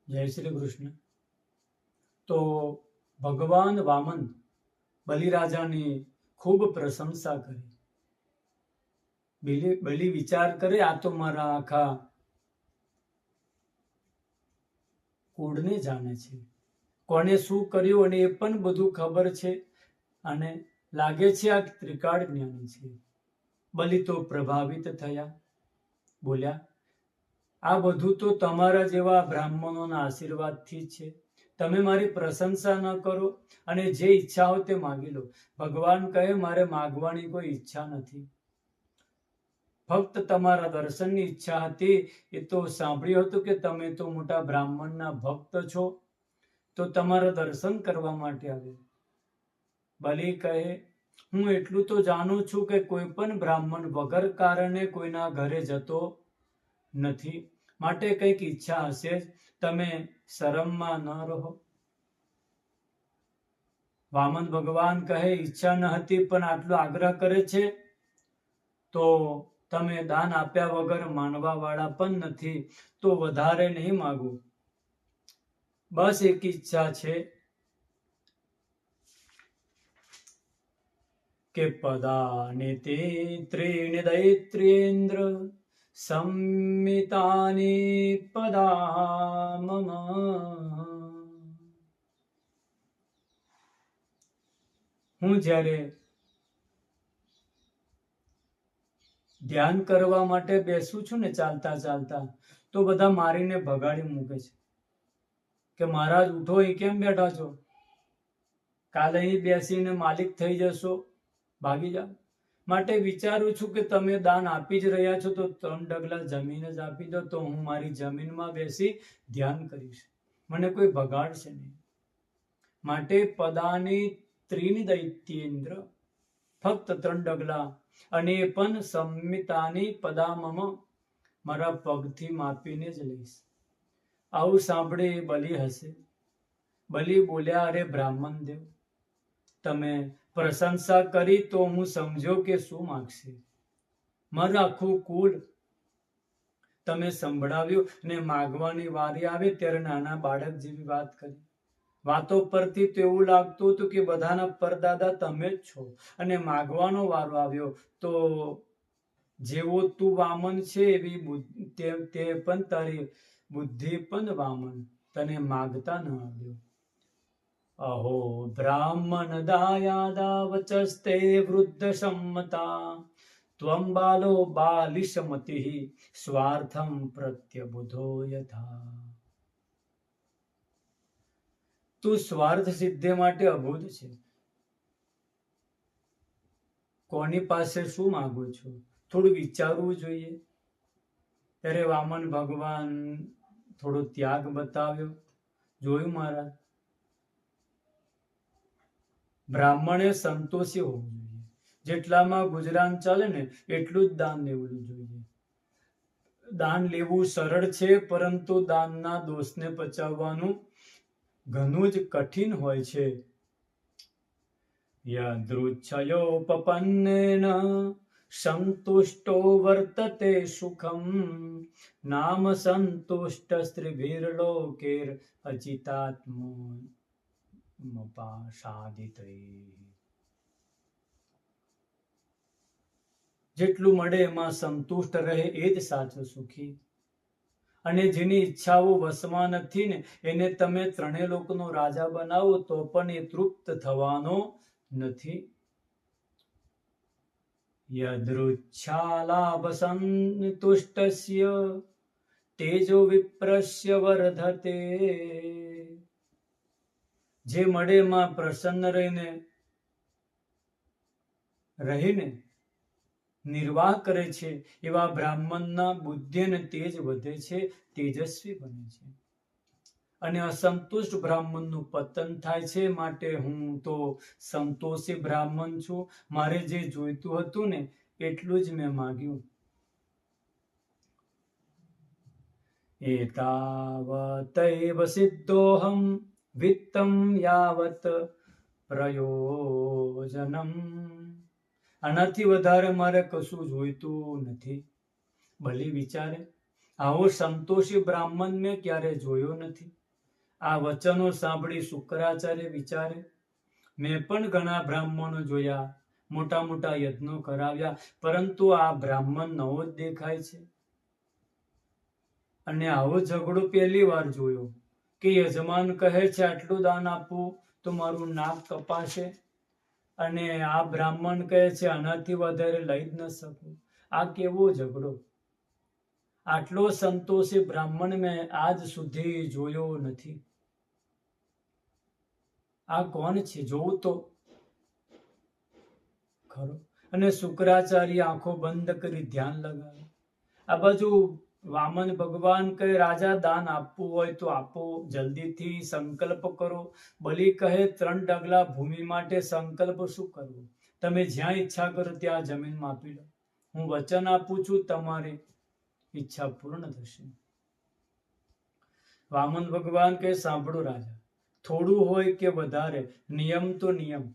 જય શ્રી કૃષ્ણ. તો ભગવાન વામન બલિરાજાની ખૂબ પ્રશંસા કરી. બલિ વિચાર કરે, આ તો મારા આખા કુળને જાણે છે, કોને શું કર્યું અને એ પણ બધું ખબર છે, અને લાગે છે આ ત્રિકાળ જ્ઞાની છે. બલિ તો પ્રભાવિત થયા, બોલ્યા, આ બધું તો તમારા જેવા બ્રાહ્મણોના આશીર્વાદથી જ છે. તમે મારી પ્રશંસા ન કરો અને જે ઈચ્છા હોય તે માગી લો. ભગવાન કહે, મારે માગવાની કોઈ ઈચ્છા નથી, ફક્ત તમારા દર્શનની ઈચ્છા હતી. એ તો સાંભળ્યું હતું કે તમે તો મોટા બ્રાહ્મણના ભક્ત છો, તો તમારા દર્શન કરવા માટે આવ્યો. બલિ કહે, હું એટલું તો જાણું છું કે કોઈ પણ બ્રાહ્મણ વગર કારણે કોઈના ઘરે જતો નથી, માટે કંઈક ઈચ્છા હશે જ. તમે શરમમાં ન રહો. વામન ભગવાન કહે, ઈચ્છા ન હતી, પણ આટલો આગ્રહ કરે છે તો તમે દાન આપ્યા વગર માનવા વાળા પણ નથી, તો વધારે નહીં માંગુ. બસ એક ઈચ્છા છે કે પદાને તે ત્રીણિ દૈત્રેન્દ્ર સંમિતાની પદા મમ. હું જ્યારે ધ્યાન કરવા માટે બેસું છું ને, ચાલતા ચાલતા, તો બધા મારીને ભગાડી મૂકે છે કે મહારાજ ઉઠો, એ કેમ બેઠા છો? કાલે અહીં બેસીને માલિક થઈ જશો, ભાગી જાઓ. માટે વિચારું છું કે તમે દાન આપી જ રહ્યા છો, તો 3 ડગલા જમીન જ આપી દો, તો હું મારી જમીનમાં બેસી ધ્યાન કરીશ, મને કોઈ ભગાડશે નહીં. માટે પદાની ત્રીણિ દૈત્યેન્દ્ર, ફક્ત 3 ડગલા, અને એ પણ સંમિતાની પદામમ, મારા પગથી માપીને જ લઈશ. આવું સાંભળી બલિ હસે. બલિ બોલ્યા, અરે બ્રાહ્મણ દેવ, તમે પ્રશંસા કરી તો હું સમજો કે શું માગશે. મારું આખું કુલ તમે સંભળાવ્યું, ને માગવાની વારી આવે ત્યારે નાના બાળક જેવી વાત કરી. વાતો પરથી તો એવું લાગતું હતું કે બધાના પરદાદા તમે જ છો, અને માગવાનો વારો આવ્યો તો જેવો તું વામન છે એવી તે પણ તારી બુદ્ધિ પણ વામન, તને માગતા ન આવ્યો. અહો બ્રાહ્મણ દાયાદા વચસ્તે વૃદ્ધ સંમતા, ત્વમ બાલો બાલિશમતિ સ્વાર્થમ પ્રત્યબુધો યથા. તું સ્વાર્થ સિદ્ધિ માટે અબુધ છે. કોની પાસે શું માંગુ છું, થોડું વિચારવું જોઈએ. ત્યારે વામન ભગવાન થોડો ત્યાગ બતાવ્યો. જોયું મહારાજ, બ્રાહ્મણે સંતોષી હોવું જોઈએ. જેટલામાં ગુજરાન ચાલે ને એટલું જ દાન લેવું જોઈએ. દાન લેવું સરળ છે, પરંતુ દાનના દોષને પચાવવાનું ઘણું જ કઠિન હોય છે. યદૃચ્છયોપપન્નેન સંતુષ્ટો વર્તતે સુખમ, નામ સંતુષ્ટ સ્ત્રીભિર્લોકેર અચિતાત્મો મપાસાદિતે. જેટલું મળે એમાં સંતુષ્ટ રહે એ જ સાચો સુખી. અને જેની ઈચ્છાઓ વશમાં નથી ને, એને તમે 3 લોકનો રાજા બનાવો તો પણ એ તૃપ્ત થવાનો નથી. યદૃચ્છાલાભ સંતુષ્ટસ્ય તેજો વિપ્રસ્ય વર્ધતે. જે મળે એમાં પ્રસન્ન રહીને નિર્વાહ કરે છે, એવા બ્રાહ્મણના બુદ્ધિ અને તેજ વધે છે, તેજસ્વી બને છે. અને અસંતુષ્ટ બ્રાહ્મણનું પતન થાય છે. માટે હું તો સંતોષી બ્રાહ્મણ છું. મારે જે જોઈતું હતું ને એટલું જ મેં માગ્યું. એતાવતૈવ સિદ્ધોહમ વિત્તમ યાવત પ્રયોજનમ. આનાથી વધારે મારે કશું જોઈતું નથી. બલિ વિચારે, આવો સંતોષી બ્રાહ્મણ મેં ક્યારે જોયો નથી. આ વચનો સાંભળી શુક્રાચાર્ય વિચારે, મેં પણ ઘણા બ્રાહ્મણો જોયા, મોટા મોટા યજ્ઞો કરાવ્યા, પરંતુ આ બ્રાહ્મણ નવો જ દેખાય છે. અને આવો ઝઘડો પહેલી વાર જોયો કે યજમાન કહે છે આટલું દાન આપવું તો મારું નાક કપાશે, અને આ બ્રાહ્મણ કહે છે આનાથી વધારે લઈ જ ન શકું. આ કેવો ઝઘડો! આટલો સંતોષી બ્રાહ્મણ મેં આજ સુધી જોયો નથી. આ કોણ છે? જોવું તો ખરો. અને શુક્રાચાર્ય આંખો બંધ કરી ધ્યાન લગાવે. આ બાજુ વામન ભગવાન કહે, રાજા દાન આપવું હોય તો આપો, જલ્દીથી સંકલ્પ કરો. બલિ કહે, 3 ડગલા ભૂમિ માટે સંકલ્પ શું કરવો? તમે જ્યાં ઈચ્છા કરો ત્યાં જમીન માપી લો. હું વચન આપું છું, તમારી ઈચ્છા પૂર્ણ થશે. વામન ભગવાન કહે, સાંભળો રાજા, થોડું હોય કે વધારે, નિયમ તો નિયમ.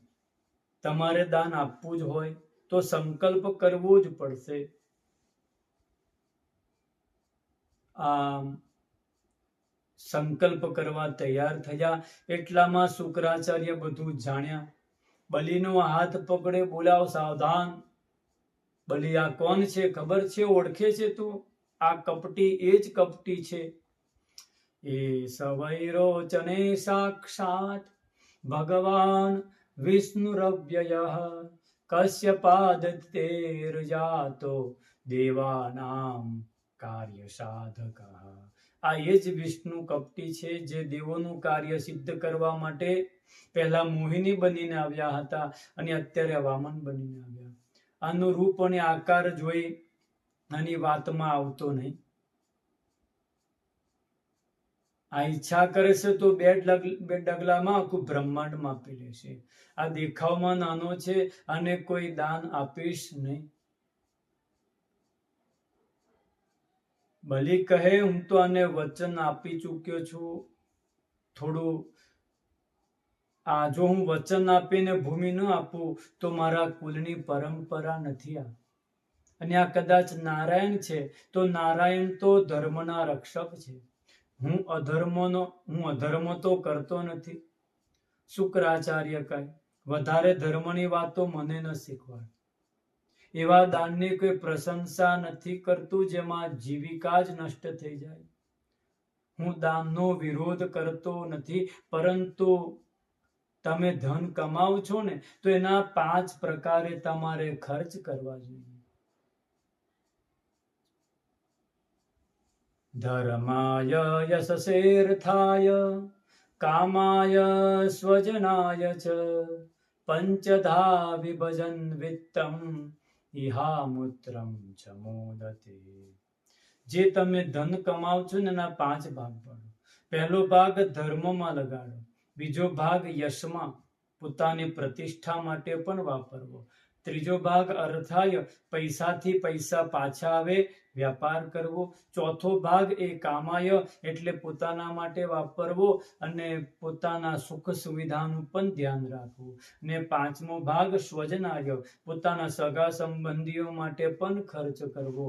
તમારે દાન આપવું જ હોય તો સંકલ્પ કરવો જ પડશે. આમ સંકલ્પ કરવા તૈયાર થયા. એટલામાં શુક્રાચાર્ય બધું જાણ્યા. બલિનો હાથ પકડે, બોલાવ, સાવધાન. બલિ, આ કોણ છે? ખબર છે? ઓળખે છે તું? આ કપટી એ જ કપટી છે. એ સવૈરોચને સાક્ષાત ભગવાન વિષ્ણુરવ્યયઃ કશ્યપાદત્તેર જાતો દેવાનામ કાર્ય સાધક. આ એ જ વિષ્ણુ કપટી છે જે દેવોનું કાર્ય સિદ્ધ કરવા માટે પહેલા મોહિની બનીને આવ્યા હતા અને અત્યારે વામન બનીને આવ્યા. આનું રૂપ અને આકાર જોઈ આની વાતમાં આવતો નહીં. આ ઈચ્છા કરે છે તો 2 ડગલામાં આખું બ્રહ્માંડ માપી લેશે. આ દેખાવમાં નાનો છે, અને કોઈ દાન આપીશ નહીં. બલિ કહે, હું તો આને વચન આપી ચૂક્યો છું. થોડું જો હું વચન આપીને ભૂમિ ન આપું તો મારા કુલની પરંપરા નથી. અને આ કદાચ નારાયણ છે તો નારાયણ તો ધર્મના રક્ષક છે. હું અધર્મ તો કરતો નથી. શુક્રાચાર્ય કહે, વધારે ધર્મની વાતો મને ન શીખવાડ. એવા દાનની કોઈ પ્રશંસા નથી કરતું જેમાં જીવિકા જ નષ્ટ થઈ જાય. હું દાનનો વિરોધ કરતો નથી, પરંતુ તમે ધન કમાવ છો ને તો એના 5 પ્રકારે તમારે ખર્ચ કરવા જોઈએ. ધર્માય યશસેર્થાય કામાય સ્વજનાય ચ પંચધા વિભજન વિત્તમ ઇહામૂત્રમ ચ મોદતે. જે તમે ધન કમાવ છો ને એના 5 ભાગ પાડો. પહેલો ભાગ ધર્મમાં લગાડો, બીજો ભાગ યશમાં, પોતાની પ્રતિષ્ઠા માટે પણ વાપરવો, ત્રીજો ભાગ અર્થાય, પૈસાથી પૈસા પાછા આવે, વ્યાપાર કરવો, ચોથો ભાગ એ કામાય એટલે પોતાના માટે વાપરવો અને પોતાના સુખ સુવિધાનું પણ ધ્યાન રાખવું, ને 5મો ભાગ સ્વજનાય, પોતાના સગા સંબંધીઓ માટે પણ ખર્ચ કરવો,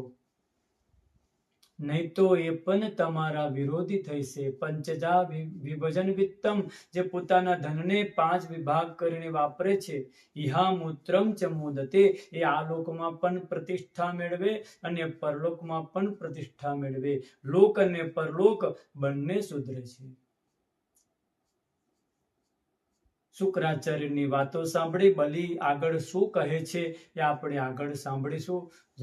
નહીં તો એ પણ તમારા વિરોધી થશે. પંચધા વિભજન વિત્તમ, જે પોતાના ધનને 5 વિભાગ કરીને વાપરે છે, ઇહામૂત્રમ ચ મોદતે, એ આ લોકમાં પણ પ્રતિષ્ઠા મેળવે અને પરલોકમાં પણ પ્રતિષ્ઠા મેળવે. લોક અને પરલોક બંને સુધરે છે. શુક્રાચાર્યની વાતો સાંભળી બલિ આગળ શું કહે છે એ આપણે આગળ સાંભળીશું.